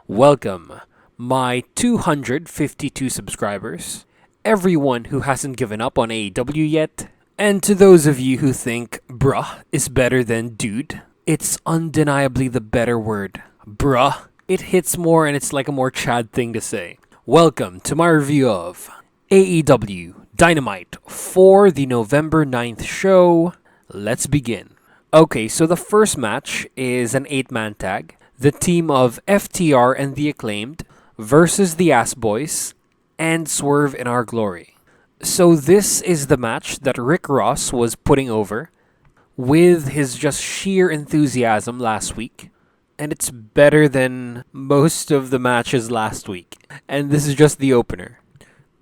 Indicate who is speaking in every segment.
Speaker 1: Welcome, my 252 subscribers, everyone who hasn't given up on AEW yet, and to those of you who think bruh is better than dude, it's undeniably the better word. Bruh. It hits more and it's like a more Chad thing to say. Welcome to my review of AEW Dynamite for the November 9th show. Let's begin. Okay, so the first match is an 8-man tag. The team of FTR and The Acclaimed versus the Ass Boys and Swerve in Our Glory. So this is the match that Rick Ross was putting over with his just sheer enthusiasm last week. And it's better than most of the matches last week. And this is just the opener.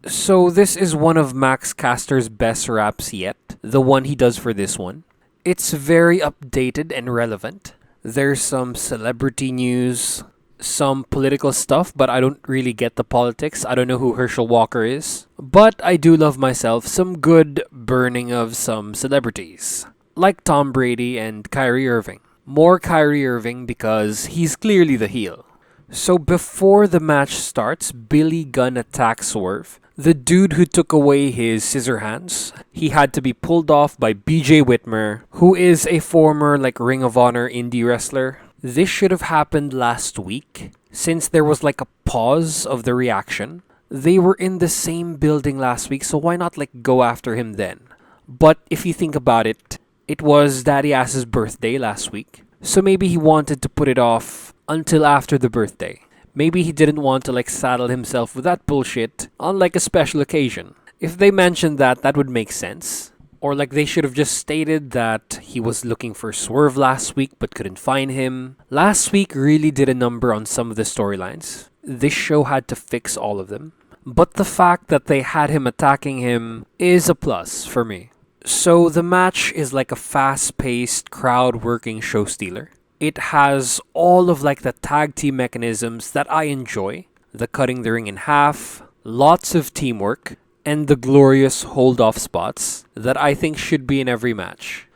Speaker 1: So this is one of Max Caster's best raps yet, the one he does for this one. It's very updated and relevant. There's some celebrity news, some political stuff, but I don't really get the politics. I don't know who Herschel Walker is. But I do love myself some good burning of some celebrities, like Tom Brady and Kyrie Irving. More Kyrie Irving because he's clearly the heel. So before the match starts, Billy Gunn attacks Swerve. The dude who took away his scissor hands, he had to be pulled off by BJ Whitmer, who is a former Ring of Honor indie wrestler. This should have happened last week, since there was a pause of the reaction. They were in the same building last week, so why not go after him then? But if you think about it, it was Daddy Ass's birthday last week, so maybe he wanted to put it off until after the birthday. Maybe he didn't want to saddle himself with that bullshit on a special occasion. If they mentioned that, that would make sense. Or they should have just stated that he was looking for Swerve last week but couldn't find him. Last week really did a number on some of the storylines. This show had to fix all of them. But the fact that they had him attacking him is a plus for me. So the match is a fast-paced, crowd-working show stealer. It has all of the tag team mechanisms that I enjoy. The cutting the ring in half, lots of teamwork, and the glorious hold-off spots that I think should be in every match.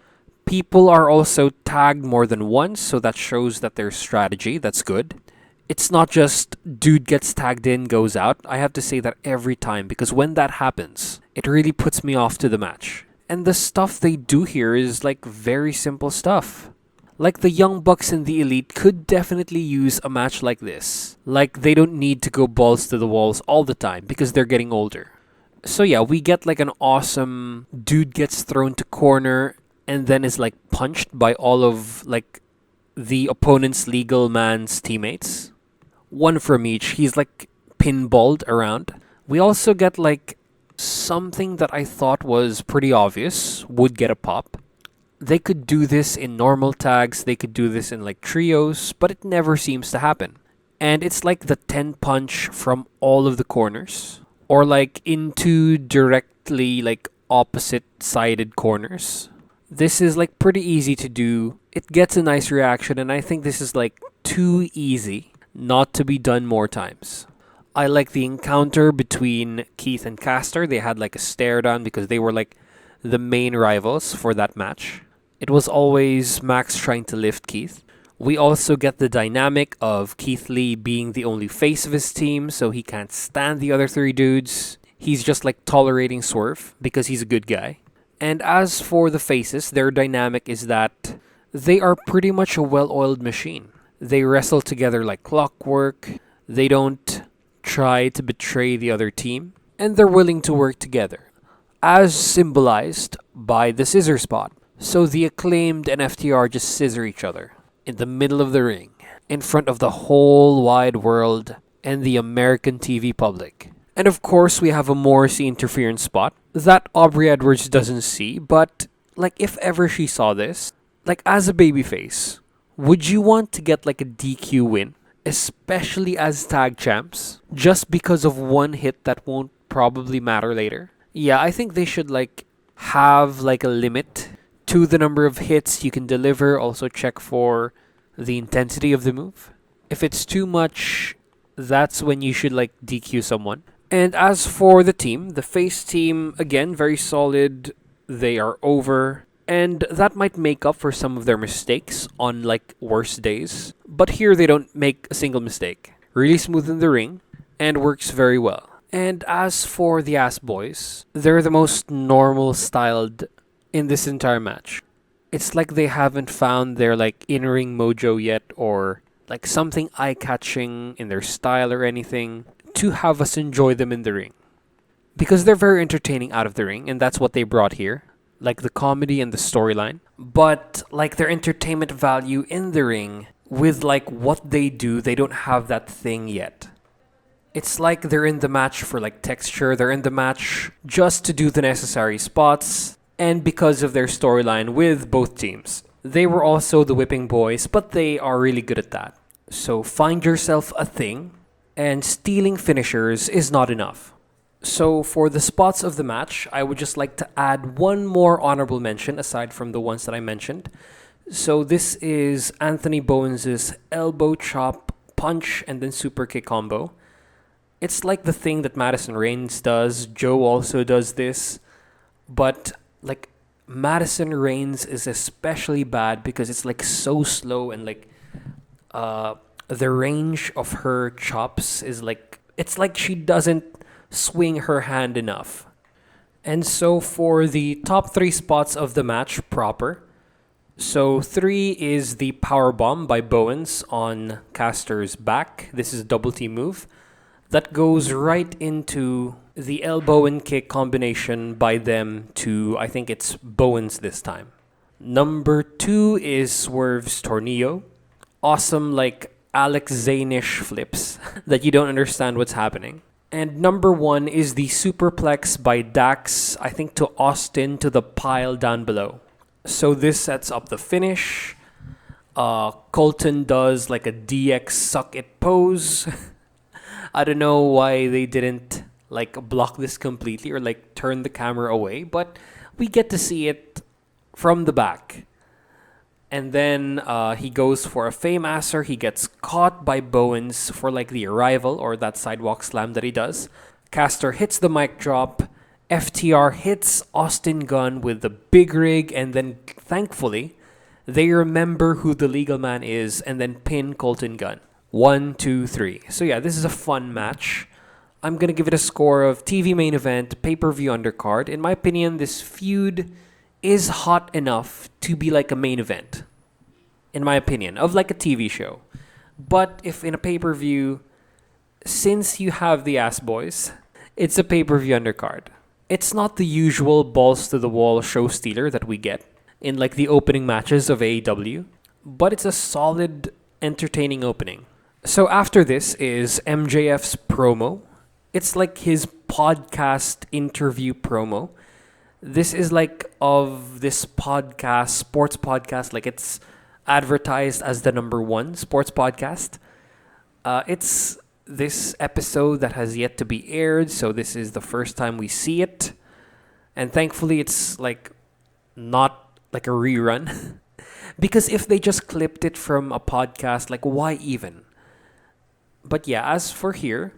Speaker 1: People are also tagged more than once, so that shows that there's strategy. That's good. It's not just dude gets tagged in, goes out. I have to say that every time because when that happens, it really puts me off to the match. And the stuff they do here is very simple stuff. The Young Bucks and the Elite could definitely use a match like this. They don't need to go balls to the walls all the time because they're getting older. So yeah, we get an awesome dude gets thrown to corner and then is punched by all of the opponent's legal man's teammates. One from each. He's pinballed around. We also get something that I thought was pretty obvious would get a pop. They could do this in normal tags, they could do this in trios, but it never seems to happen. And it's the 10 punch from all of the corners, or into directly opposite sided corners. This is pretty easy to do. It gets a nice reaction, and I think this is too easy not to be done more times. I like the encounter between Keith and Caster. They had a stare down because they were the main rivals for that match. It was always Max trying to lift Keith. We also get the dynamic of Keith Lee being the only face of his team, so he can't stand the other three dudes. He's just tolerating Swerve because he's a good guy. And as for the faces, their dynamic is that they are pretty much a well-oiled machine. They wrestle together like clockwork. They don't try to betray the other team. And they're willing to work together, as symbolized by the scissor spot. So the Acclaimed and FTR just scissor each other in the middle of the ring, in front of the whole wide world and the American TV public. And of course, we have a Morrissey interference spot that Aubrey Edwards doesn't see, but if ever she saw this, as a babyface, would you want to get a DQ win, especially as tag champs, just because of one hit that won't probably matter later? Yeah, I think they should have a limit to the number of hits you can deliver. Also check for the intensity of the move. If it's too much, that's when you should DQ someone. And as for the team, the face team, again, very solid. They are over. And that might make up for some of their mistakes on worse days. But here they don't make a single mistake. really smooth in the ring, and works very well. And as for the Ass Boys, they're the most normal styled in this entire match. It's like they haven't found their like in-ring mojo yet, or like something eye-catching in their style or anything to have us enjoy them in the ring. Because they're very entertaining out of the ring, and that's what they brought here. Like the comedy and the storyline. But like their entertainment value in the ring, with like what they do, they don't have that thing yet. It's like they're in the match for like texture, they're in the match just to do the necessary spots, and because of their storyline with both teams. They were also the whipping boys, but they are really good at that. So find yourself a thing, and stealing finishers is not enough. So for the spots of the match, I would just like to add one more honorable mention aside from the ones that I mentioned. So this is Anthony Bowens' elbow chop, punch, and then super kick combo. It's like the thing that Madison Rayne does. Joe also does this. But like Madison Rayne is especially bad because it's like so slow, and like the range of her chops is like, it's like she doesn't swing her hand enough. And so for the top 3 spots of the match proper, so 3 is the power bomb by Bowens on Caster's back. This is a double T move that goes right into the elbow and kick combination by them to, I think it's Bowens this time. Number 2 is Swerve's Tornillo. Awesome, like Alex Zane-ish flips that you don't understand what's happening. And number 1 is the superplex by Dax, I think to Austin, to the pile down below. So this sets up the finish. Colton does like a DX suck it pose. I don't know why they didn't like block this completely or like turn the camera away, but we get to see it from the back. And then he goes for a Fame-Asser. He gets caught by Bowens for like the arrival or that sidewalk slam that he does. Caster hits the mic drop. FTR hits Austin Gunn with the big rig, and then thankfully they remember who the legal man is and then pin Colton Gunn. 1, 2, 3. So yeah, this is a fun match. I'm going to give it a score of TV main event, pay-per-view undercard. In my opinion, this feud is hot enough to be like a main event. In my opinion, of like a TV show. But if in a pay-per-view, since you have the Ass Boys, it's a pay-per-view undercard. It's not the usual balls-to-the-wall show stealer that we get in like the opening matches of AEW, but it's a solid, entertaining opening. So after this is MJF's promo. It's like his podcast interview promo. This is like of this podcast, sports podcast, like it's advertised as the number 1 sports podcast. It's this episode that has yet to be aired, so this is the first time we see it. And thankfully it's like not like a rerun. Because if they just clipped it from a podcast, like why even? But yeah, as for here,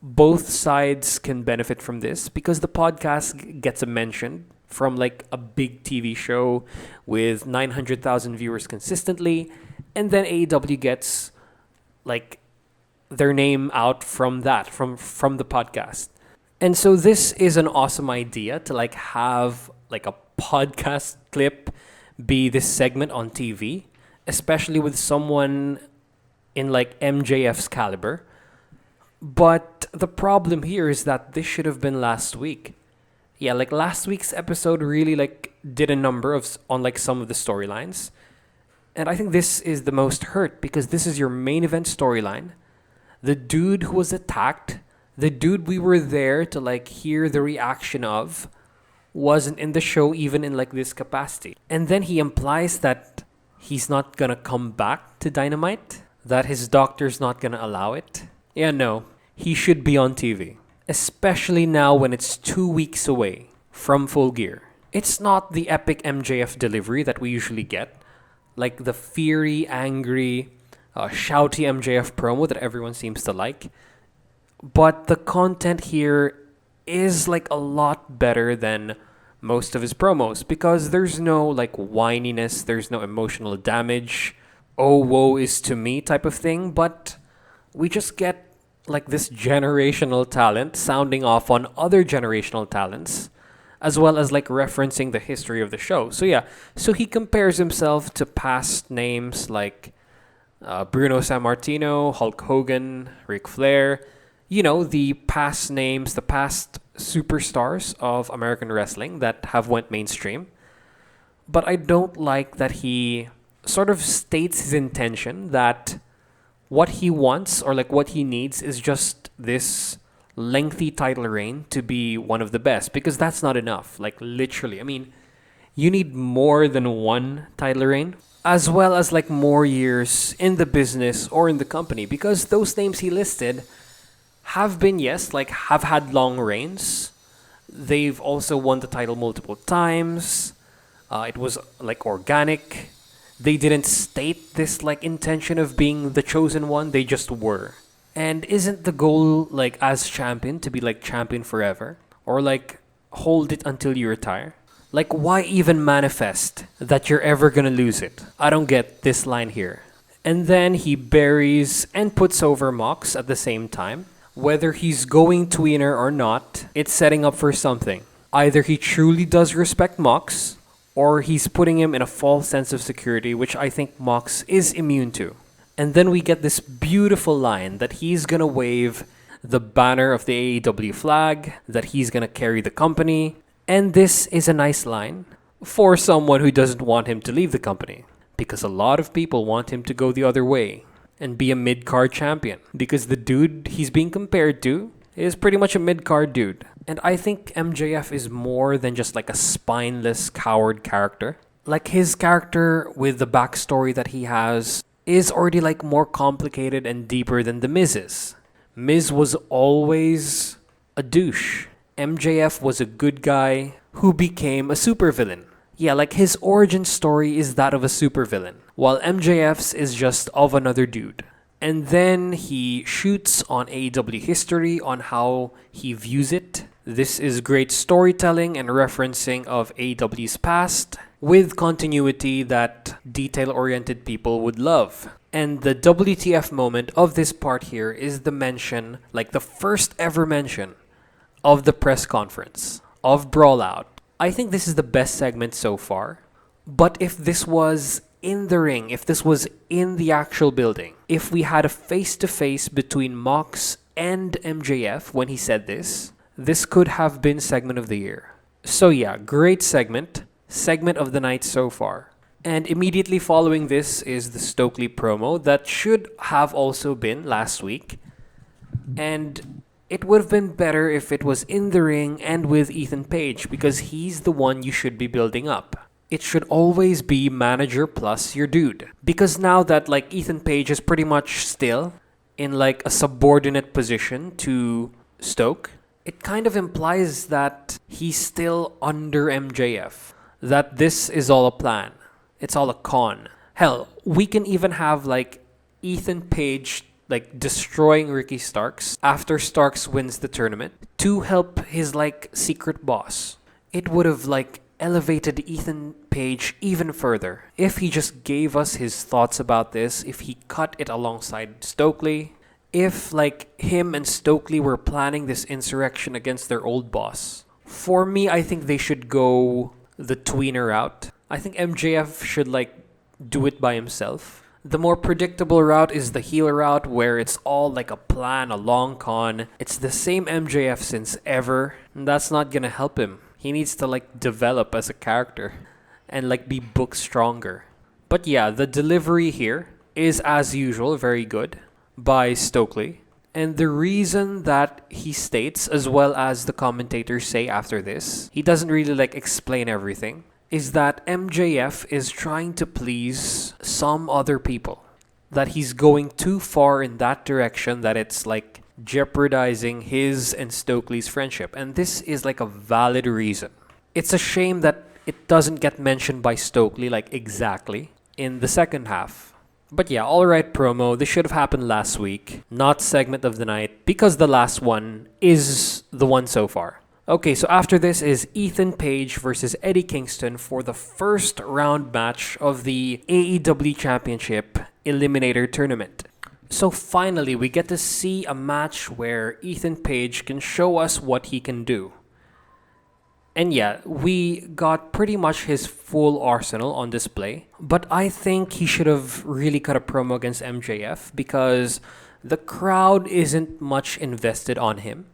Speaker 1: both sides can benefit from this because the podcast gets a mention from like a big TV show with 900,000 viewers consistently, and then AEW gets like their name out from that, from the podcast. And so this is an awesome idea to like have like a podcast clip be this segment on TV, especially with someone in like MJF's caliber. But the problem here is that this should have been last week. Yeah, like last week's episode really like did a number of on like some of the storylines. And I think this is the most hurt because this is your main event storyline. The dude who was attacked, the dude we were there to like hear the reaction of, wasn't in the show even in like this capacity. And then he implies that he's not gonna come back to Dynamite, that his doctor's not gonna allow it. Yeah, no, he should be on TV, especially now when it's 2 weeks away from Full Gear. It's not the epic MJF delivery that we usually get, like the fiery, angry, shouty MJF promo that everyone seems to like. But the content here is like a lot better than most of his promos because there's no like whininess, there's no emotional damage, oh woe is to me type of thing. But we just get like this generational talent sounding off on other generational talents, as well as like referencing the history of the show. So yeah, so he compares himself to past names like Bruno Sammartino, Hulk Hogan, Ric Flair. You know, the past names, the past superstars of American wrestling that have went mainstream. But I don't like that he sort of states his intention that what he wants or like what he needs is just this lengthy title reign to be one of the best, because that's not enough. Like literally, I mean, you need more than one title reign, as well as like more years in the business or in the company, because those names he listed have been, yes, like have had long reigns. They've also won the title multiple times. It was like organic. They didn't state this like intention of being the chosen one. They just were. And isn't the goal like as champion to be like champion forever? Or like hold it until you retire? Like why even manifest that you're ever gonna lose it? I don't get this line here. And then he buries and puts over Mox at the same time. Whether he's going tweener or not, it's setting up for something. Either he truly does respect Mox, or he's putting him in a false sense of security, which I think Mox is immune to. And then we get this beautiful line that he's gonna wave the banner of the AEW flag, that he's gonna carry the company. And this is a nice line for someone who doesn't want him to leave the company, because a lot of people want him to go the other way and be a mid-card champion, because the dude he's being compared to is pretty much a mid-card dude. And I think MJF is more than just like a spineless coward character. Like his character with the backstory that he has is already like more complicated and deeper than the Miz's. Miz was always a douche. MJF was a good guy who became a supervillain. Yeah, like his origin story is that of a supervillain, while MJF's is just of another dude. And then he shoots on AEW history, on how he views it. This is great storytelling and referencing of AEW's past, with continuity that detail-oriented people would love. And the WTF moment of this part here is the mention, like the first ever mention, of the press conference, of Brawlout. I think this is the best segment so far. But if this was in the ring, if this was in the actual building, if we had a face-to-face between Mox and MJF when he said this, this could have been segment of the year. So yeah, great segment. Segment of the night so far. And immediately following this is the Stokely promo that should have also been last week. And it would have been better if it was in the ring and with Ethan Page, because he's the one you should be building up. It should always be manager plus your dude. Because now that like Ethan Page is pretty much still in like a subordinate position to Stoke, it kind of implies that he's still under MJF. That this is all a plan. It's all a con. Hell, we can even have like Ethan Page like destroying Ricky Starks after Starks wins the tournament to help his like secret boss. It would have like elevated Ethan Page even further if he just gave us his thoughts about this, if he cut it alongside Stokely, if like him and Stokely were planning this insurrection against their old boss. For me, I think they should go the tweener route. I think MJF should like do it by himself. The more predictable route is the heel route, where it's all like a plan, a long con. It's the same MJF since ever, and that's not gonna help him. He needs to like develop as a character and like be booked stronger. But yeah, the delivery here is as usual very good by Stokely. And the reason that he states, as well as the commentators say after this, he doesn't really like explain everything, is that MJF is trying to please some other people. That he's going too far in that direction, that it's like jeopardizing his and Stokely's friendship. And this is like a valid reason. It's a shame that it doesn't get mentioned by Stokely like exactly in the second half. But yeah, alright promo. This should have happened last week, not segment of the night, because the last one is the one so far. Okay, so after this is Ethan Page versus Eddie Kingston for the first round match of the AEW Championship Eliminator Tournament. So finally, we get to see a match where Ethan Page can show us what he can do. And yeah, we got pretty much his full arsenal on display. But I think he should have really cut a promo against MJF because the crowd isn't much invested on him.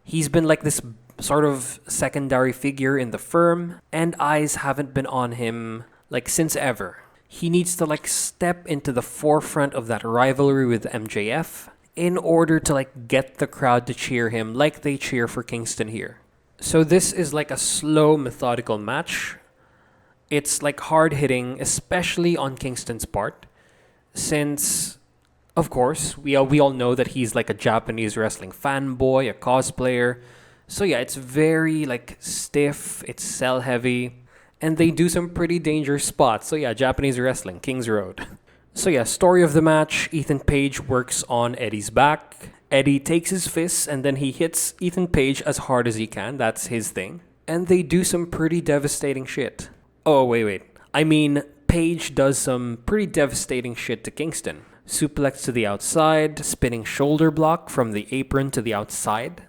Speaker 1: He's been like this sort of secondary figure in the firm, and eyes haven't been on him like since ever. He needs to like step into the forefront of that rivalry with MJF in order to like get the crowd to cheer him like they cheer for Kingston here. So this is like a slow, methodical match. It's like hard hitting, especially on Kingston's part, since of course we all know that he's like a Japanese wrestling fanboy, a cosplayer. So yeah, it's very like stiff, it's cell heavy, and they do some pretty dangerous spots. So yeah, Japanese wrestling, King's Road. So yeah, story of the match, Ethan Page works on Eddie's back. Eddie takes his fists and then he hits Ethan Page as hard as he can. That's his thing. And they do some pretty devastating shit. Oh, wait. I mean, Page does some pretty devastating shit to Kingston. Suplex to the outside, spinning shoulder block from the apron to the outside,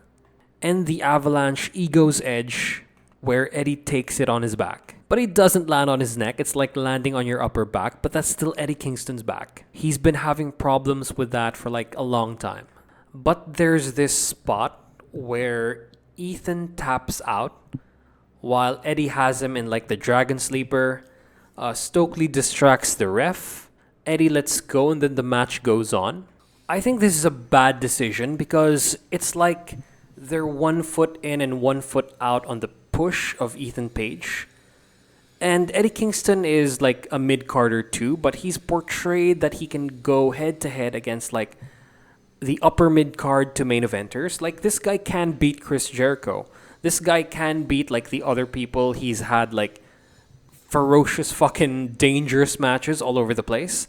Speaker 1: and the avalanche Ego's Edge where Eddie takes it on his back. But he doesn't land on his neck, it's like landing on your upper back, but that's still Eddie Kingston's back. He's been having problems with that for like a long time. But there's this spot where Ethan taps out while Eddie has him in like the Dragon Sleeper. Stokely distracts the ref. Eddie lets go and then the match goes on. I think this is a bad decision because it's like they're 1 foot in and 1 foot out on the push of Ethan Page. And Eddie Kingston is like a mid-carder too, but he's portrayed that he can go head to head against like the upper mid-card to main eventers. Like this guy can beat Chris Jericho. This guy can beat like the other people. He's had like ferocious fucking dangerous matches all over the place.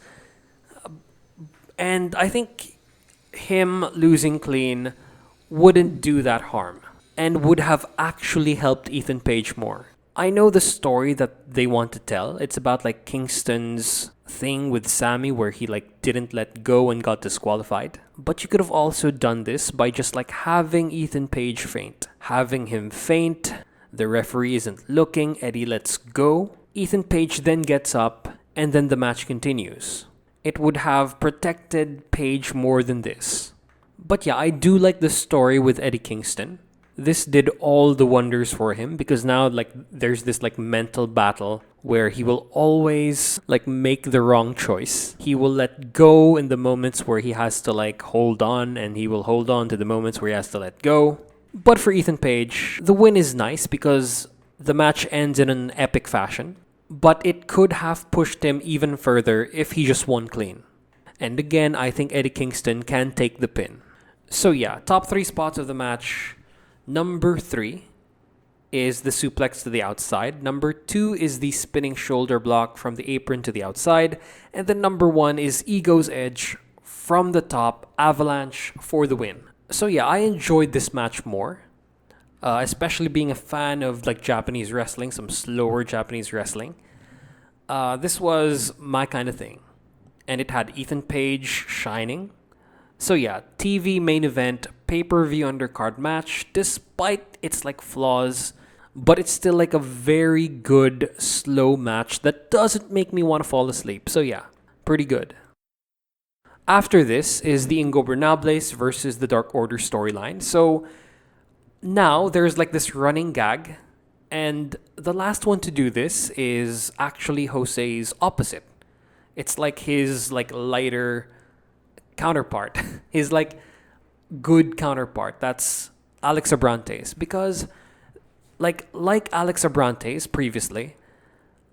Speaker 1: And I think him losing clean wouldn't do that harm and would have actually helped Ethan Page more. I know the story that they want to tell. It's about like Kingston's thing with Sammy where he like didn't let go and got disqualified. But you could have also done this by just like having Ethan Page faint. Having him faint, the referee isn't looking, Eddie lets go. Ethan Page then gets up and then the match continues. It would have protected Page more than this. But yeah, I do like the story with Eddie Kingston. This did all the wonders for him because now like there's this like mental battle where he will always like make the wrong choice. He will let go in the moments where he has to like hold on, and he will hold on to the moments where he has to let go. But for Ethan Page, the win is nice because the match ends in an epic fashion. But it could have pushed him even further if he just won clean. And again, I think Eddie Kingston can take the pin. So yeah, top 3 spots of the match. Number 3 is the suplex to the outside. Number 2 is the spinning shoulder block from the apron to the outside. And then number 1 is Ego's Edge from the top, avalanche for the win. So yeah, I enjoyed this match more. Especially being a fan of like Japanese wrestling, some slower Japanese wrestling. This was my kind of thing. And it had Ethan Page shining. So yeah, TV main event, pay-per-view undercard match, despite its like flaws, but it's still like a very good slow match that doesn't make me want to fall asleep. So yeah, pretty good. After this is the Ingobernables versus the Dark Order storyline. So now there's like this running gag, and the last one to do this is actually Jose's opposite. It's like his like lighter counterpart. His like good counterpart. That's Alex Abrantes. Because like Alex Abrantes previously,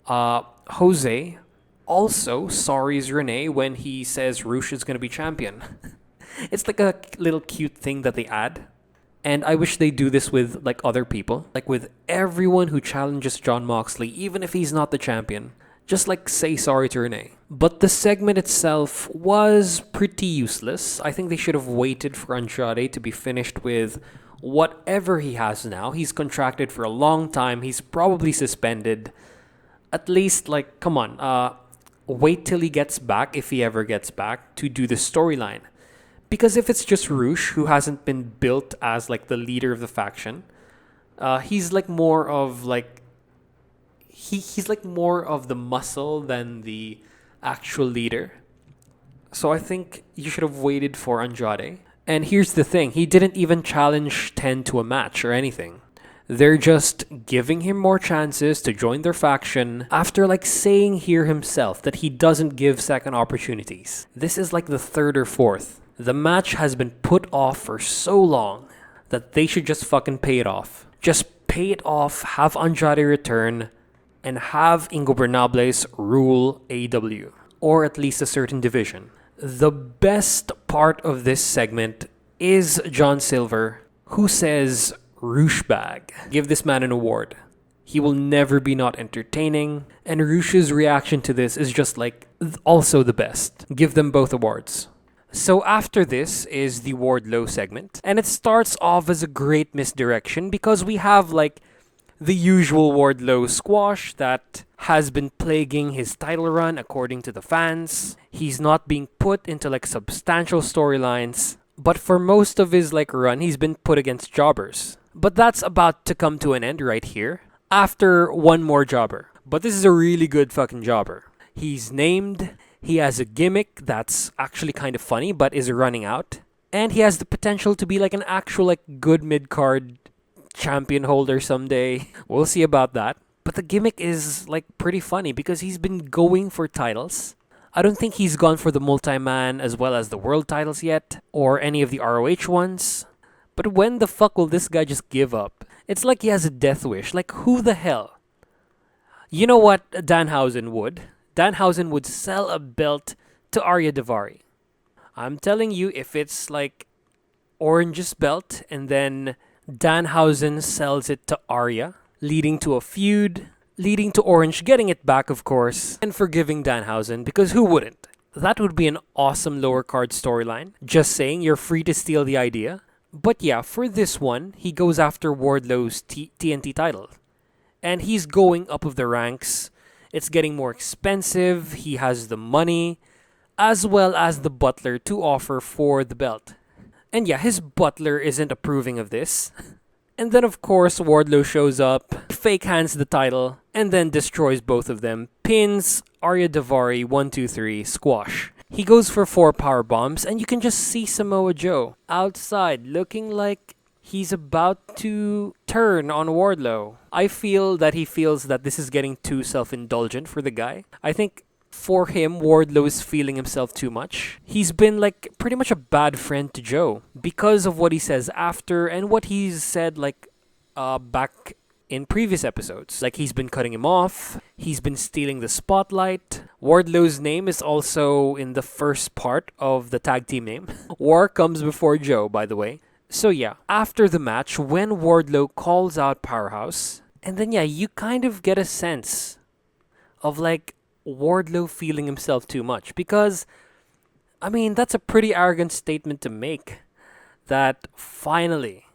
Speaker 1: Jose also sorries Renee when he says Rush is going to be champion. It's like a little cute thing that they add. And I wish they do this with like other people. Like with everyone who challenges Jon Moxley, even if he's not the champion. Just like say sorry to Renee. But the segment itself was pretty useless. I think they should have waited for Andrade to be finished with whatever he has now. He's contracted for a long time. He's probably suspended. At least, like, come on. wait till he gets back, if he ever gets back, to do the storyline. Because if it's just Roosh, who hasn't been built as like the leader of the faction, he's like more of like he's like more of the muscle than the actual leader. So I think you should have waited for Andrade. And here's the thing, he didn't even challenge 10 to a match or anything. They're just giving him more chances to join their faction after like saying here himself that he doesn't give second opportunities. This is like the third or fourth. The match has been put off for so long that they should just fucking pay it off. Just pay it off, have Andrade return, and have Ingobernables rule AEW. Or at least a certain division. The best part of this segment is John Silver, who says, Roosh bag. Give this man an award. He will never be not entertaining. And Roosh's reaction to this is just like, also the best. Give them both awards. So after this is the Wardlow segment. And it starts off as a great misdirection because we have like the usual Wardlow squash that has been plaguing his title run according to the fans. He's not being put into like substantial storylines. But for most of his like run, he's been put against jobbers. But that's about to come to an end right here after one more jobber. But this is a really good fucking jobber. He's named, he has a gimmick that's actually kind of funny but is running out. And he has the potential to be like an actual like good mid-card champion holder someday. We'll see about that. But the gimmick is like pretty funny because he's been going for titles. I don't think he's gone for the multi-man as well as the world titles yet or any of the ROH ones. But when the fuck will this guy just give up? It's like he has a death wish. Like, who the hell? You know what Danhausen would? Danhausen would sell a belt to Arya Daivari. I'm telling you, if it's like Orange's belt and then Danhausen sells it to Arya, leading to a feud, leading to Orange getting it back, of course, and forgiving Danhausen, because who wouldn't? That would be an awesome lower card storyline. Just saying, you're free to steal the idea. But yeah, for this one, he goes after Wardlow's TNT title. And he's going up of the ranks. It's getting more expensive. He has the money, as well as the butler to offer for the belt. And yeah, his butler isn't approving of this. And then of course, Wardlow shows up, fake hands the title, and then destroys both of them. Pins Arya Daivari 1, 2, 3, squash. He goes for 4 power bombs, and you can just see Samoa Joe outside looking like he's about to turn on Wardlow. I feel that he feels that this is getting too self-indulgent for the guy. I think for him, Wardlow is feeling himself too much. He's been like pretty much a bad friend to Joe because of what he says after and what he's said like back in previous episodes. Like he's been cutting him off, he's been stealing the spotlight. Wardlow's name is also in the first part of the tag team name. War comes before Joe, by the way. So yeah, after the match, when Wardlow calls out Powerhouse, and then yeah, you kind of get a sense of like Wardlow feeling himself too much. Because, I mean, that's a pretty arrogant statement to make. That finally,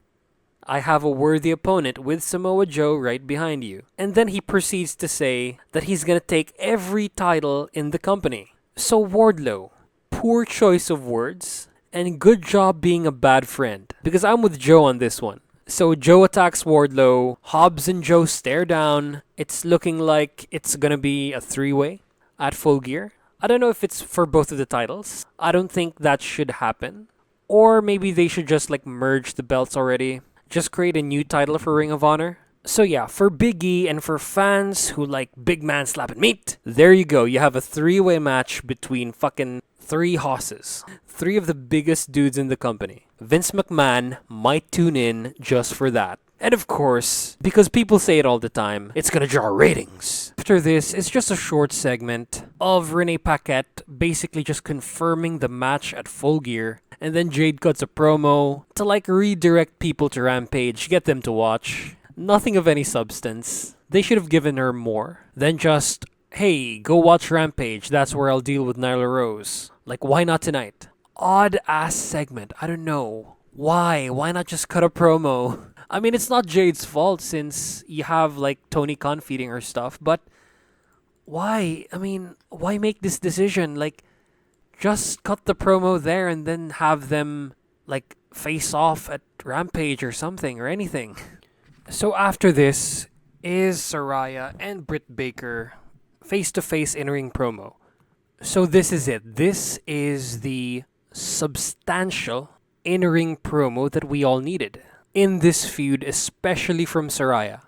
Speaker 1: I have a worthy opponent with Samoa Joe right behind you. And then he proceeds to say that he's gonna take every title in the company. So Wardlow, poor choice of words, and good job being a bad friend. Because I'm with Joe on this one. So Joe attacks Wardlow, Hobbs and Joe stare down. It's looking like it's gonna be a 3-way at Full Gear. I don't know if it's for both of the titles. I don't think that should happen. Or maybe they should just like merge the belts already. Just create a new title for Ring of Honor. So yeah, for Big E and for fans who like big man slapping meat, there you go. You have a 3-way match between fucking 3 hosses. 3 of the biggest dudes in the company. Vince McMahon might tune in just for that. And of course, because people say it all the time, it's gonna draw ratings. After this, it's just a short segment of Renee Paquette basically just confirming the match at Full Gear. And then Jade cuts a promo to like redirect people to Rampage, get them to watch. Nothing of any substance. They should have given her more than just, hey, go watch Rampage, that's where I'll deal with Nyla Rose. Like, why not tonight? Odd ass segment, I don't know. Why? Why not just cut a promo? I mean, it's not Jade's fault since you have like Tony Khan feeding her stuff, but why? I mean, why make this decision? Like, just cut the promo there and then have them, like, face off at Rampage or something or anything. So after this is Saraya and Britt Baker face to face in ring promo. So this is it. This is the substantial in ring promo that we all needed in this feud, especially from Saraya.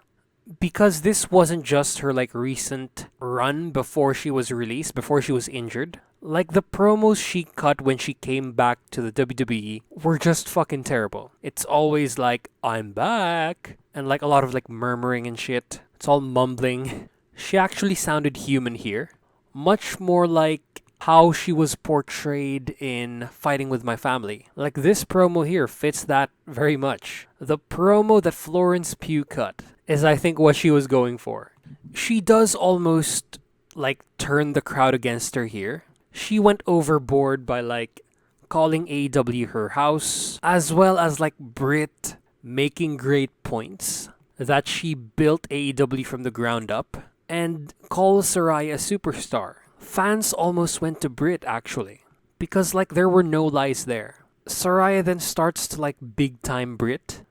Speaker 1: Because this wasn't just her like recent run before she was released, before she was injured. Like the promos she cut when she came back to the WWE were just fucking terrible. It's always like, I'm back, and like a lot of like murmuring and shit. It's all mumbling. She actually sounded human here. Much more like how she was portrayed in Fighting With My Family. Like this promo here fits that very much. The promo that Florence Pugh cut is I think what she was going for. She does almost like turn the crowd against her here. She went overboard by like calling AEW her house, as well as like Britt making great points that she built AEW from the ground up and calls Saraya a superstar. Fans almost went to Britt actually because like there were no lies there. Saraya then starts to like big time Britt.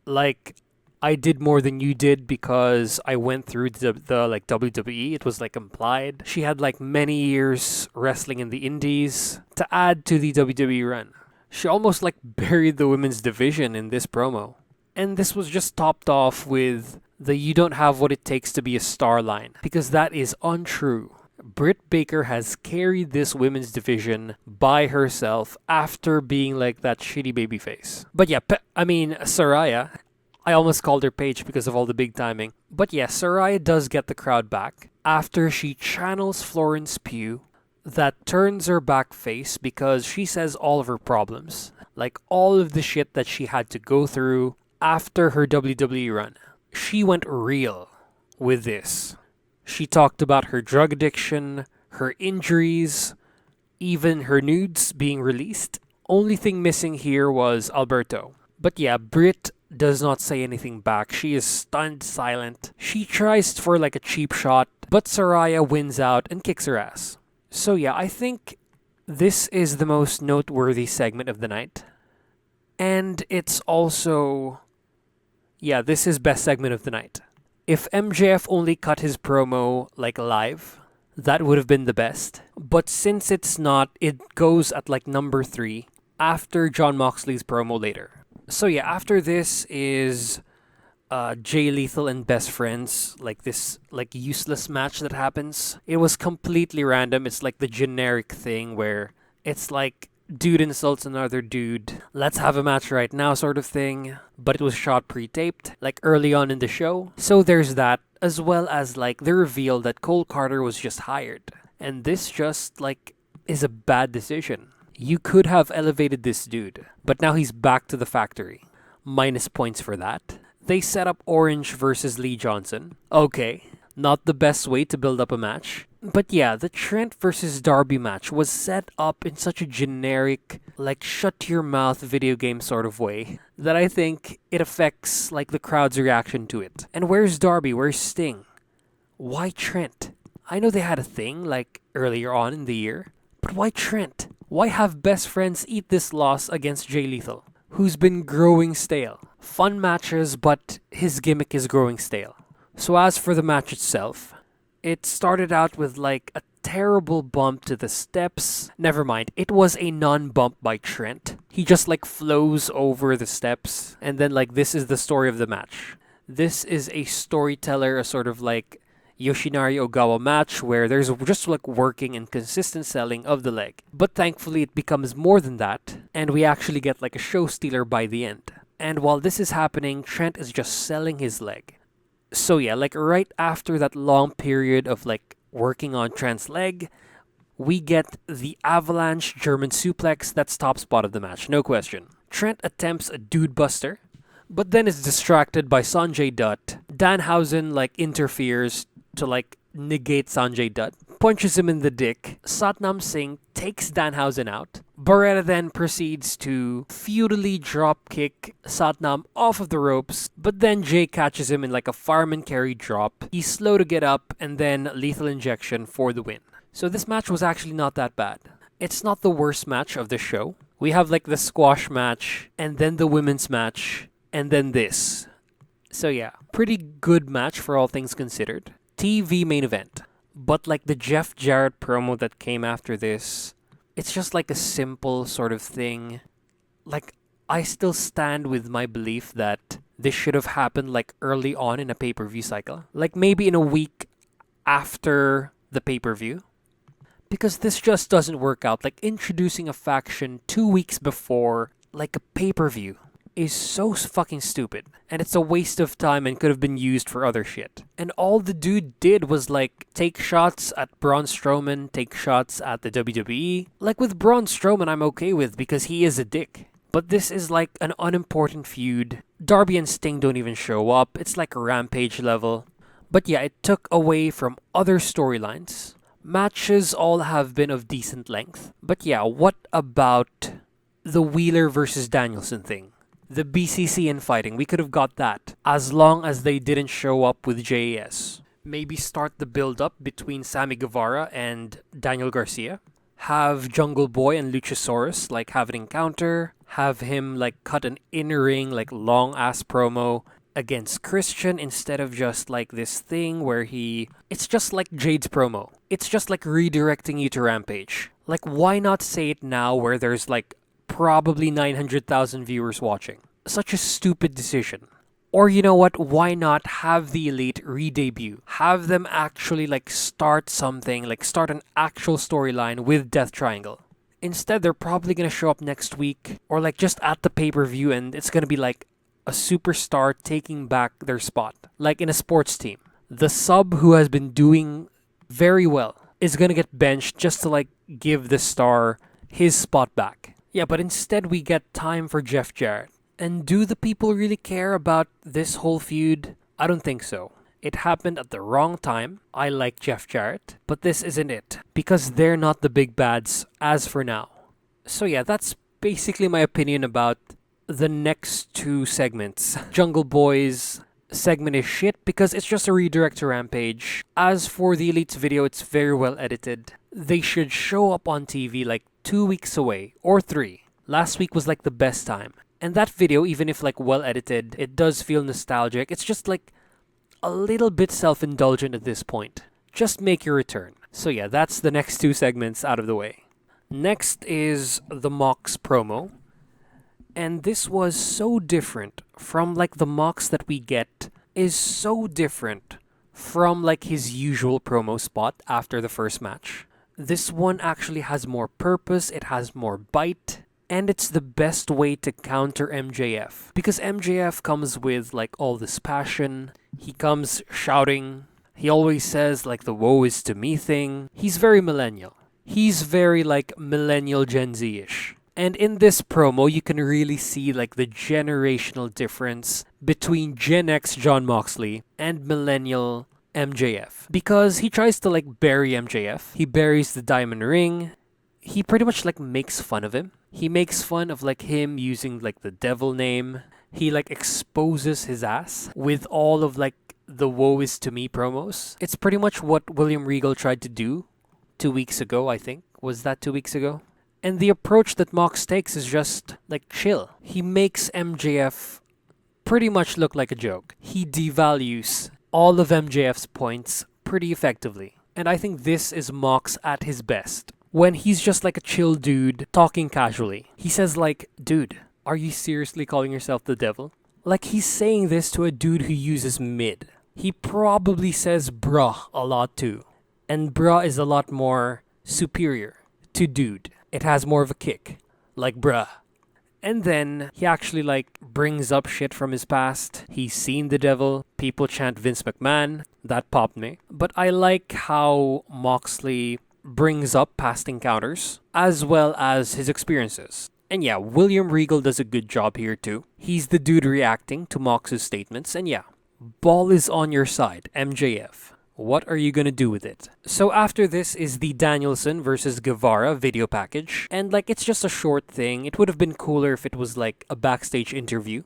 Speaker 1: Like, I did more than you did because I went through the like WWE. It was like implied. She had like many years wrestling in the indies to add to the WWE run. She almost like buried the women's division in this promo. And this was just topped off with the you don't have what it takes to be a star line. Because that is untrue. Britt Baker has carried this women's division by herself after being like that shitty babyface. But yeah, Saraya, I almost called her Paige because of all the big timing. But yeah, Saraya does get the crowd back after she channels Florence Pugh that turns her back face because she says all of her problems. Like all of the shit that she had to go through after her WWE run. She went real with this. She talked about her drug addiction, her injuries, even her nudes being released. Only thing missing here was Alberto. But yeah, Britt does not say anything back. She is stunned silent. She tries for like a cheap shot, but Saraya wins out and kicks her ass. So yeah, I think this is the most noteworthy segment of the night. And it's also... yeah, this is best segment of the night. If MJF only cut his promo like live, that would have been the best. But since it's not, it goes at like number 3 after Jon Moxley's promo later. So yeah, after this is Jay Lethal and Best Friends, like this like useless match that happens. It was completely random. It's like the generic thing where it's like dude insults another dude, let's have a match right now sort of thing. But it was shot pre-taped, like early on in the show. So there's that, as well as like the reveal that Cole Carter was just hired. And this just like is a bad decision. You could have elevated this dude, but now he's back to the factory. Minus points for that. They set up Orange versus Lee Johnson. Okay, not the best way to build up a match. But yeah, the Trent versus Darby match was set up in such a generic, like shut your mouth video game sort of way that I think it affects like the crowd's reaction to it. And where's Darby? Where's Sting? Why Trent? I know they had a thing like earlier on in the year, but why Trent? Why have Best Friends eat this loss against Jay Lethal, who's been growing stale? Fun matches, but his gimmick is growing stale. So as for the match itself, it started out with like a terrible bump to the steps. Never mind, it was a non-bump by Trent. He just like flows over the steps, and then like this is the story of the match. This is a storyteller, a sort of like Yoshinari Ogawa match where there's just like working and consistent selling of the leg. But thankfully it becomes more than that, and we actually get like a show stealer by the end. And while this is happening, Trent is just selling his leg. So yeah, like right after that long period of like working on Trent's leg, we get the avalanche German suplex. That's top spot of the match, no question. Trent attempts a dude buster, but then is distracted by Sanjay Dutt. Danhausen like interferes to like negate Sanjay Dutt, punches him in the dick. Satnam Singh takes Danhausen out. Barrera then proceeds to futilely dropkick Satnam off of the ropes, but then Jay catches him in like a fireman carry drop. He's slow to get up, and then lethal injection for the win. So this match was actually not that bad. It's not the worst match of the show. We have like the squash match, and then the women's match, and then this. So yeah, pretty good match for all things considered. TV main event. But like the Jeff Jarrett promo that came after this, it's just like a simple sort of thing. Like, I still stand with my belief that this should have happened like early on in a pay-per-view cycle. Like maybe in a week after the pay-per-view. Because this just doesn't work out. Like introducing a faction 2 weeks before like a pay-per-view is so fucking stupid. And it's a waste of time and could have been used for other shit. And all the dude did was like take shots at Braun Strowman, take shots at the WWE. Like with Braun Strowman I'm okay with because he is a dick. But this is like an unimportant feud. Darby and Sting don't even show up. It's like a Rampage level. But yeah, it took away from other storylines. Matches all have been of decent length. But yeah, what about the Wheeler versus Danielson thing? The BCC infighting, we could have got that. As long as they didn't show up with JAS. Maybe start the build-up between Sammy Guevara and Daniel Garcia. Have Jungle Boy and Luchasaurus like have an encounter. Have him like cut an in-ring like long-ass promo against Christian instead of just like this thing where it's just like Jade's promo. It's just like redirecting you to Rampage. Like why not say it now where there's like probably 900,000 viewers watching? Such a stupid decision. Or you know what, why not have the Elite re-debut? Have them actually like start something, like start an actual storyline with Death Triangle. Instead, they're probably gonna show up next week or like just at the pay-per-view and it's gonna be like a superstar taking back their spot. Like in a sports team. The sub who has been doing very well is gonna get benched just to like give the star his spot back. Yeah, but instead we get time for Jeff Jarrett. And do the people really care about this whole feud? I don't think so. It happened at the wrong time. I like Jeff Jarrett, but this isn't it. Because they're not the big bads as for now. So yeah, that's basically my opinion about the next two segments. Jungle Boy's segment is shit because it's just a redirect to Rampage. As for the Elite's video, it's very well edited. They should show up on TV like 2 weeks away, or 3. Last week was like the best time. And that video, even if like well edited, it does feel nostalgic. It's just like a little bit self-indulgent at this point. Just make your return. So yeah, that's the next two segments out of the way. Next is the Mox promo. And this was so different from like the Mox that we get is so different from like his usual promo spot after the first match. This one actually has more purpose, it has more bite, and it's the best way to counter MJF. Because MJF comes with like all this passion, he comes shouting, he always says like the woe is to me thing. He's very millennial. He's very like millennial Gen Z-ish. And in this promo, you can really see like the generational difference between Gen X Jon Moxley and millennial MJF. Because he tries to like bury MJF. He buries the diamond ring. He pretty much like makes fun of him. He makes fun of like him using like the devil name. He like exposes his ass with all of like the woe is to me promos. It's pretty much what William Regal tried to do 2 weeks ago, I think. Was that 2 weeks ago? And the approach that Mox takes is just like chill. He makes MJF pretty much look like a joke. He devalues all of MJF's points pretty effectively. And I think this is Mox at his best. When he's just like a chill dude talking casually. He says like, dude, are you seriously calling yourself the devil? Like he's saying this to a dude who uses mid. He probably says bruh a lot too. And bruh is a lot more superior to dude. It has more of a kick. Like bruh. And then he actually like brings up shit from his past. He's seen the devil. People chant Vince McMahon. That popped me. But I like how Moxley brings up past encounters as well as his experiences. And yeah, William Regal does a good job here too. He's the dude reacting to Mox's statements. And yeah, ball is on your side, MJF. What are you gonna do with it? So after this is the Danielson versus Guevara video package. And like, it's just a short thing. It would have been cooler if it was like a backstage interview.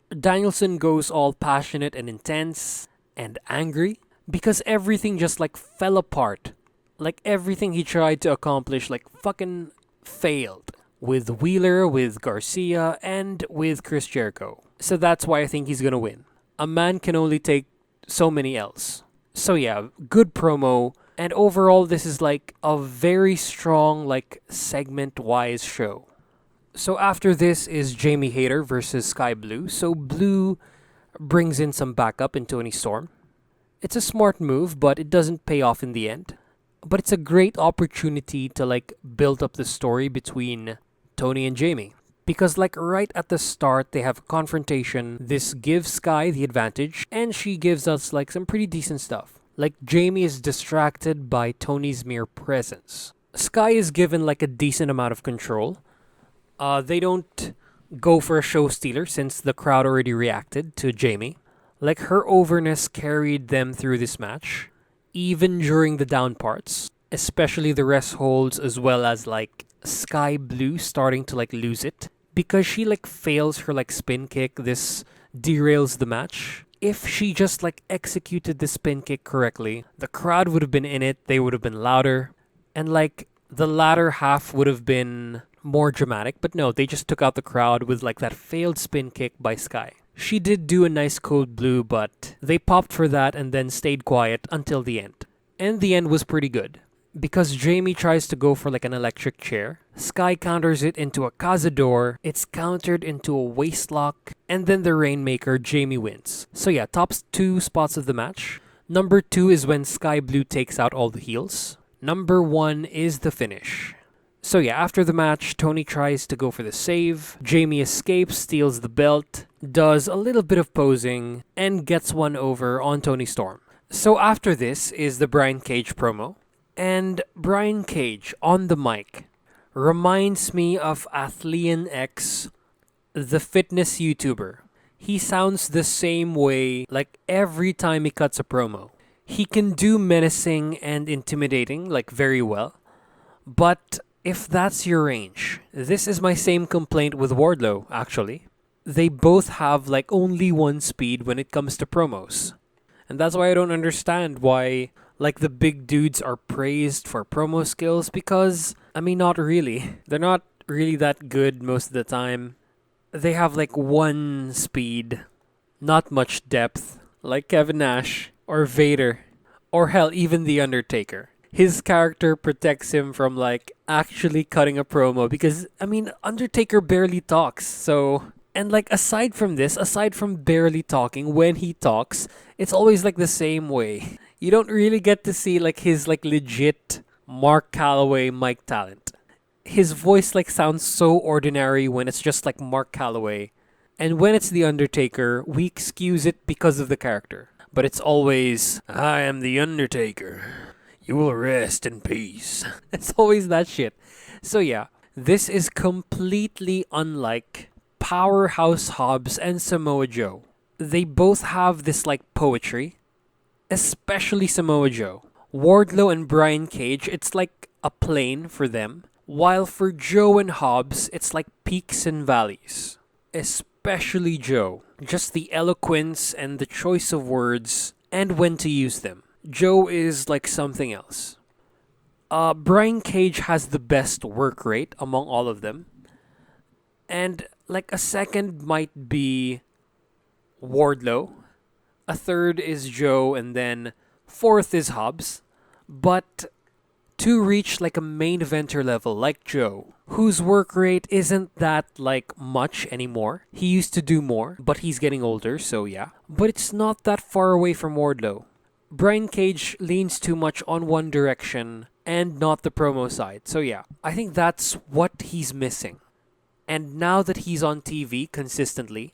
Speaker 1: Danielson goes all passionate and intense and angry because everything just like fell apart. Like everything he tried to accomplish like fucking failed. With Wheeler, with Garcia, and with Chris Jericho. So that's why I think he's gonna win. A man can only take so many L's. So yeah, good promo. And overall, this is like a very strong, like, segment-wise show. So after this is Jamie Hayter versus Sky Blue. So Blue brings in some backup in Tony Storm. It's a smart move, but it doesn't pay off in the end. But it's a great opportunity to like build up the story between Tony and Jamie. Because like right at the start, they have a confrontation. This gives Sky the advantage, and she gives us like some pretty decent stuff. Like Jamie is distracted by Tony's mere presence. Sky is given like a decent amount of control. They don't go for a show stealer since the crowd already reacted to Jamie. Like her overness carried them through this match, even during the down parts, especially the rest holds, as well as like Sky Blue starting to like lose it. Because she like fails her like spin kick, this derails the match. If she just like executed the spin kick correctly, the crowd would have been in it, they would have been louder, and like the latter half would have been more dramatic. But no, they just took out the crowd with like that failed spin kick by Sky. She did do a nice code blue, but they popped for that and then stayed quiet until the end. And the end was pretty good. Because Jamie tries to go for like an electric chair, Sky counters it into a cazador, it's countered into a waistlock, and then the Rainmaker, Jamie wins. So yeah, top 2 spots of the match. Number 2 is when Sky Blue takes out all the heels. Number 1 is the finish. So yeah, after the match, Tony tries to go for the save, Jamie escapes, steals the belt, does a little bit of posing, and gets one over on Tony Storm. So after this is the Brian Cage promo. And Brian Cage on the mic reminds me of Athlean X, the fitness YouTuber. He sounds the same way like every time he cuts a promo. He can do menacing and intimidating like very well. But if that's your range, this is my same complaint with Wardlow actually. They both have like only one speed when it comes to promos. And that's why I don't understand why like the big dudes are praised for promo skills, because, I mean, not really. They're not really that good most of the time. They have like one speed, not much depth, like Kevin Nash or Vader, or hell, even The Undertaker. His character protects him from like actually cutting a promo because, I mean, Undertaker barely talks, so... And like aside from this, aside from barely talking, when he talks, it's always like the same way. You don't really get to see like his like legit Mark Calloway mic talent. His voice like sounds so ordinary when it's just like Mark Calloway. And when it's The Undertaker, we excuse it because of the character. But it's always, I am The Undertaker. You will rest in peace. It's always that shit. So yeah, this is completely unlike Powerhouse Hobbs and Samoa Joe. They both have this like poetry. Especially Samoa Joe. Wardlow and Brian Cage, it's like a plane for them. While for Joe and Hobbs, it's like peaks and valleys. Especially Joe. Just the eloquence and the choice of words and when to use them. Joe is like something else. Brian Cage has the best work rate among all of them. And like a second might be Wardlow. A third is Joe, and then fourth is Hobbs. But to reach like a main eventer level like Joe, whose work rate isn't that like much anymore. He used to do more, but he's getting older, so yeah. But it's not that far away from Wardlow. Brian Cage leans too much on one direction and not the promo side. So yeah, I think that's what he's missing. And now that he's on TV consistently,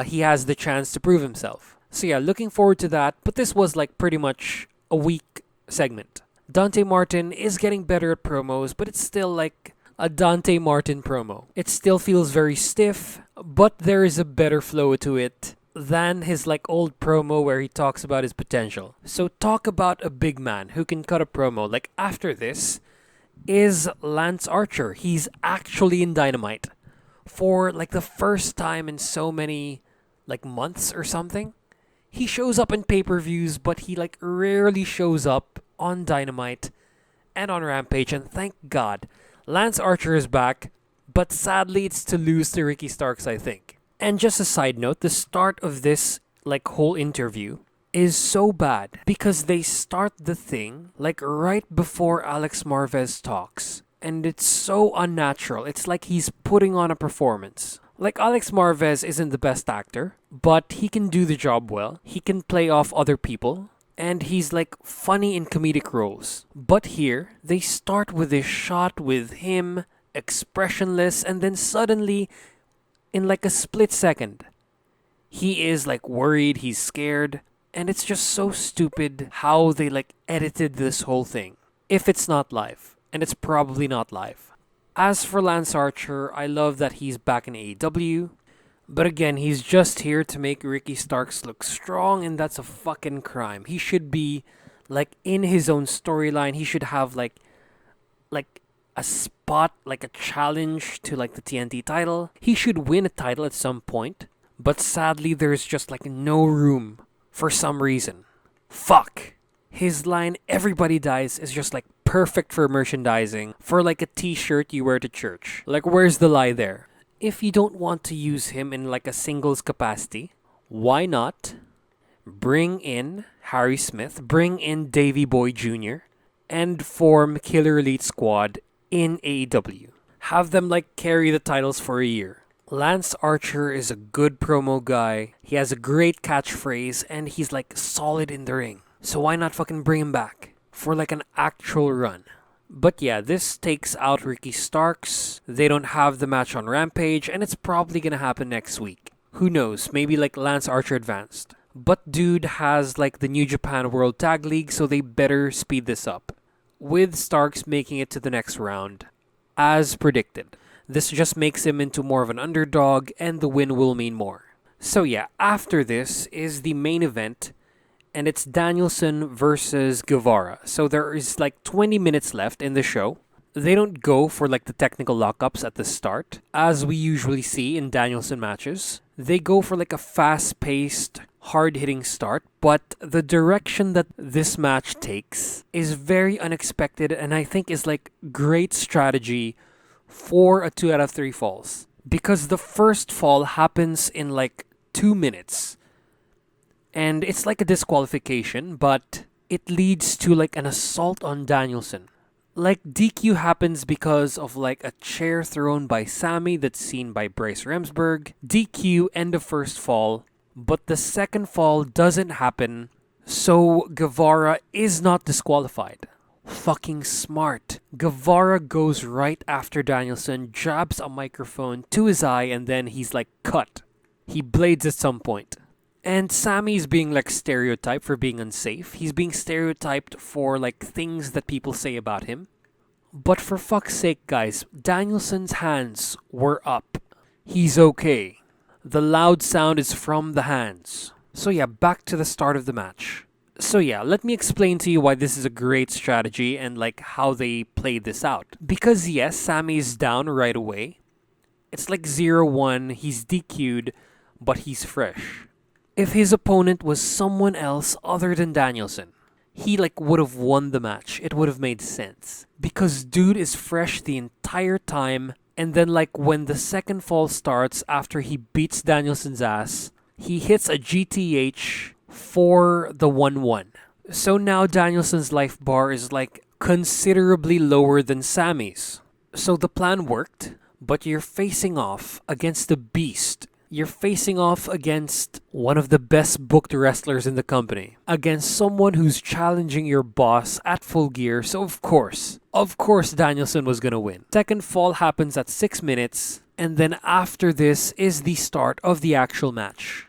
Speaker 1: he has the chance to prove himself. So yeah, looking forward to that. But this was like pretty much a weak segment. Dante Martin is getting better at promos, but it's still like a Dante Martin promo. It still feels very stiff, but there is a better flow to it than his like old promo where he talks about his potential. So talk about a big man who can cut a promo. Like after this is Lance Archer. He's actually in Dynamite for like the first time in so many like months or something. He shows up in pay-per-views, but he like rarely shows up on Dynamite and on Rampage, and thank God Lance Archer is back, but sadly it's to lose to Ricky Starks, I think. And just a side note, the start of this like whole interview is so bad because they start the thing like right before Alex Marvez talks, and it's so unnatural. It's like he's putting on a performance. Like Alex Marvez isn't the best actor, but he can do the job well. He can play off other people, and he's like funny in comedic roles. But here, they start with this shot with him expressionless, and then suddenly, in like a split second, he is like worried, he's scared, and it's just so stupid how they like edited this whole thing. If it's not live, and it's probably not live. As for Lance Archer, I love that he's back in AEW. But again, he's just here to make Ricky Starks look strong, and that's a fucking crime. He should be like in his own storyline. He should have like a spot, like a challenge to like the TNT title. He should win a title at some point. But sadly, there's just like no room for some reason. Fuck. His line, "Everybody dies," is just like perfect for merchandising, for like a t-shirt you wear to church. Like, where's the lie there? If you don't want to use him in like a singles capacity, why not bring in Harry Smith, bring in Davey Boy Jr., and form Killer Elite Squad in AEW? Have them like carry the titles for a year. Lance Archer is a good promo guy. He has a great catchphrase, and he's like solid in the ring. So why not fucking bring him back for like an actual run? But yeah, this takes out Ricky Starks. They don't have the match on Rampage, and it's probably gonna happen next week. Who knows? Maybe like Lance Archer advanced. But dude has like the New Japan World Tag League, so they better speed this up. With Starks making it to the next round, as predicted. This just makes him into more of an underdog, and the win will mean more. So yeah, after this is the main event, and it's Danielson versus Guevara. So there is like 20 minutes left in the show. They don't go for like the technical lockups at the start, as we usually see in Danielson matches. They go for like a fast-paced, hard-hitting start, but the direction that this match takes is very unexpected, and I think is like great strategy for a 2 out of 3 falls. Because the first fall happens in like 2 minutes. And it's like a disqualification, but it leads to like an assault on Danielson. Like DQ happens because of like a chair thrown by Sammy that's seen by Bryce Remsburg. DQ, end of first fall. But the second fall doesn't happen, so Guevara is not disqualified. Fucking smart. Guevara goes right after Danielson, jabs a microphone to his eye, and then he's like cut. He blades at some point. And Sammy's being like stereotyped for being unsafe. He's being stereotyped for like things that people say about him. But for fuck's sake, guys, Danielson's hands were up. He's okay. The loud sound is from the hands. So yeah, back to the start of the match. So yeah, let me explain to you why this is a great strategy and like how they played this out. Because yes, Sammy's down right away. It's like 0-1, he's DQ'd, but he's fresh. If his opponent was someone else other than Danielson, he like would have won the match. It would have made sense. Because dude is fresh the entire time, and then like when the second fall starts after he beats Danielson's ass, he hits a GTH for the 1-1. So now Danielson's life bar is like considerably lower than Sammy's. So the plan worked, but you're facing off against the beast. You're facing off against one of the best booked wrestlers in the company. Against someone who's challenging your boss at Full Gear, so of course Danielson was gonna win. Second fall happens at 6 minutes, and then after this is the start of the actual match.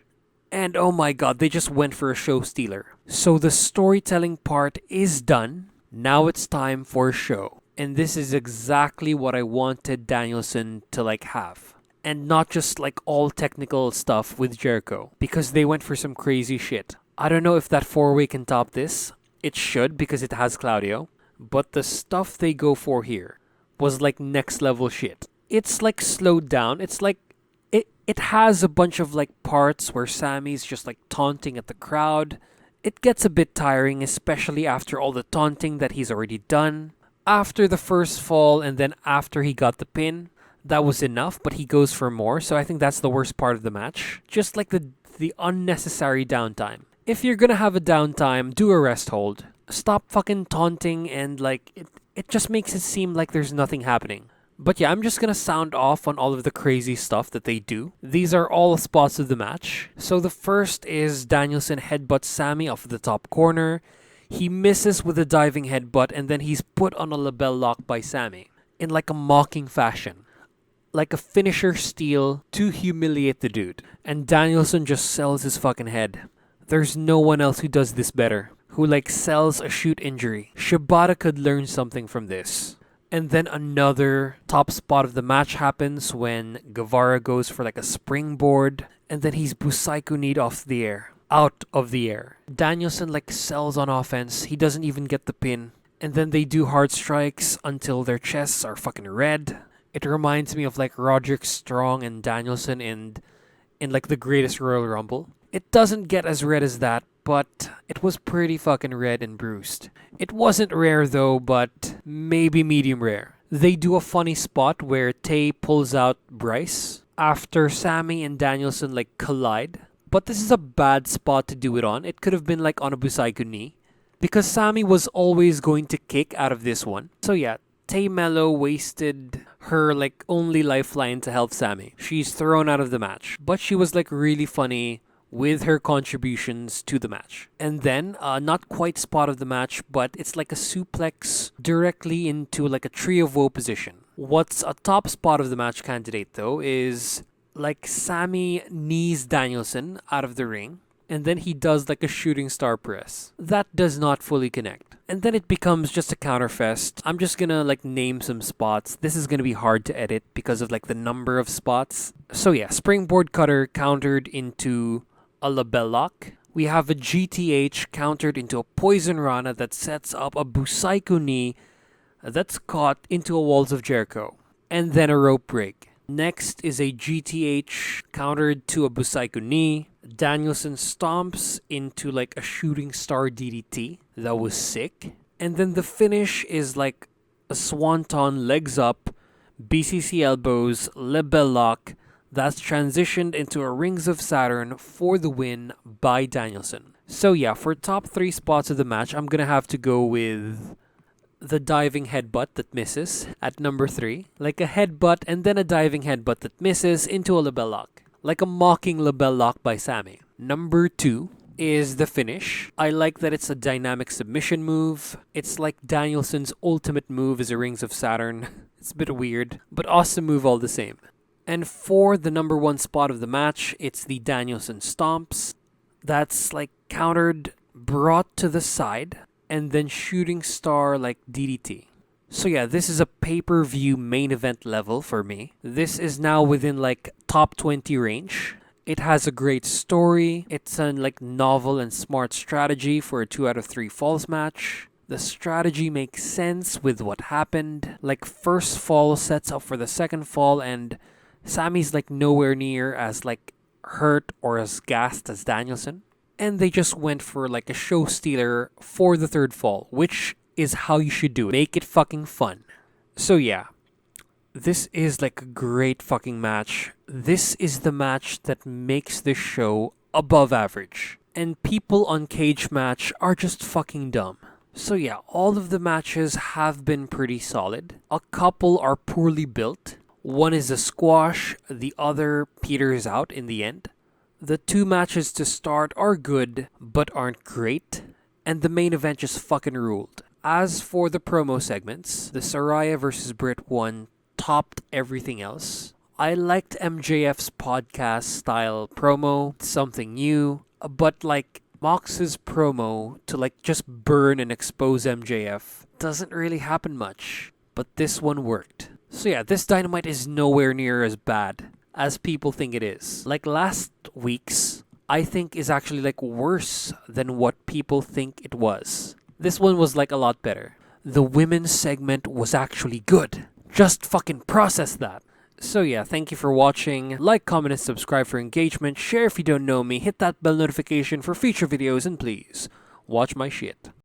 Speaker 1: And oh my god, they just went for a show stealer. So the storytelling part is done. Now it's time for a show. And this is exactly what I wanted Danielson to like have. and not just like all technical stuff with Jericho, because they went for some crazy shit. I don't know if that four-way can top this. It should, because it has Claudio. But the stuff they go for here was like next level shit. It's like slowed down. It's like it has a bunch of like parts where Sammy's just like taunting at the crowd. It gets a bit tiring, especially after all the taunting that he's already done. After the first fall and then after he got the pin, that was enough, but he goes for more, so I think that's the worst part of the match. Just like the unnecessary downtime. If you're gonna have a downtime, do a rest hold. Stop fucking taunting, and like it just makes it seem like there's nothing happening. But yeah, I'm just gonna sound off on all of the crazy stuff that they do. These are all spots of the match. So the first is Danielson headbutts Sammy off the top corner. He misses with a diving headbutt, and then he's put on a label lock by Sammy in like a mocking fashion. Like a finisher steal to humiliate the dude. And Danielson just sells his fucking head. There's no one else who does this better. Who like sells a shoot injury. Shibata could learn something from this. And then another top spot of the match happens when Guevara goes for like a springboard. And then he's Busaiku-kneed off the air. Out of the air. Danielson like sells on offense. He doesn't even get the pin. And then they do hard strikes until their chests are fucking red. It reminds me of like Roderick Strong and Danielson in like the Greatest Royal Rumble. It doesn't get as red as that, but it was pretty fucking red and bruised. It wasn't rare though, but maybe medium rare. They do a funny spot where Tay pulls out Bryce after Sammy and Danielson like collide. But this is a bad spot to do it on. It could have been like on a Busaiku knee. Because Sammy was always going to kick out of this one. So yeah, Tay Mello wasted her like only lifeline to help Sammy. She's thrown out of the match. But she was like really funny with her contributions to the match. And then, not quite spot of the match, but it's like a suplex directly into like a tree of woe position. What's a top spot of the match candidate though is like Sammy knees Danielson out of the ring, and then he does like a shooting star press. That does not fully connect. And then it becomes just a counterfest. I'm just gonna like name some spots. This is gonna be hard to edit because of like the number of spots. So yeah, springboard cutter countered into a label lock. We have a GTH countered into a poison rana that sets up a Busaiku knee that's caught into a walls of Jericho. And then a rope break. Next is a GTH countered to a Busaiku knee. Danielson stomps into like a shooting star DDT. That was sick. And then the finish is like a swanton legs up, BCC elbows, label lock that's transitioned into a Rings of Saturn for the win by Danielson. So yeah, for top 3 spots of the match, I'm gonna have to go with the diving headbutt that misses at number 3. Like a headbutt and then a diving headbutt that misses into a label lock. Like a mocking label lock by Sammy. Number 2 is the finish. I like that it's a dynamic submission move. It's like Danielson's ultimate move is a Rings of Saturn. It's a bit weird, but awesome move all the same. And for the number 1 spot of the match, it's the Danielson stomps. That's like countered, brought to the side, and then shooting star like DDT. So yeah, this is a pay-per-view main event level for me. This is now within like top 20 range. It has a great story. It's a like novel and smart strategy for a 2 out of 3 falls match. The strategy makes sense with what happened. Like first fall sets up for the second fall, and Sammy's like nowhere near as like hurt or as gassed as Danielson. And they just went for like a show stealer for the third fall, which is how you should do it. Make it fucking fun. So yeah, this is like a great fucking match. This is the match that makes this show above average. And people on Cage Match are just fucking dumb. So yeah, all of the matches have been pretty solid. A couple are poorly built. One is a squash, the other peters out in the end. The 2 matches to start are good, but aren't great. And the main event just fucking ruled. As for the promo segments, the Saraya vs. Britt one topped everything else. I liked MJF's podcast style promo, something new, but like Mox's promo to like just burn and expose MJF doesn't really happen much, but this one worked. So yeah, this Dynamite is nowhere near as bad as people think it is. Like last week's, I think is actually like worse than what people think it was. This one was like a lot better. The women's segment was actually good. Just fucking process that. So yeah, thank you for watching. Like, comment, and subscribe for engagement. Share if you don't know me. Hit that bell notification for future videos, and please, watch my shit.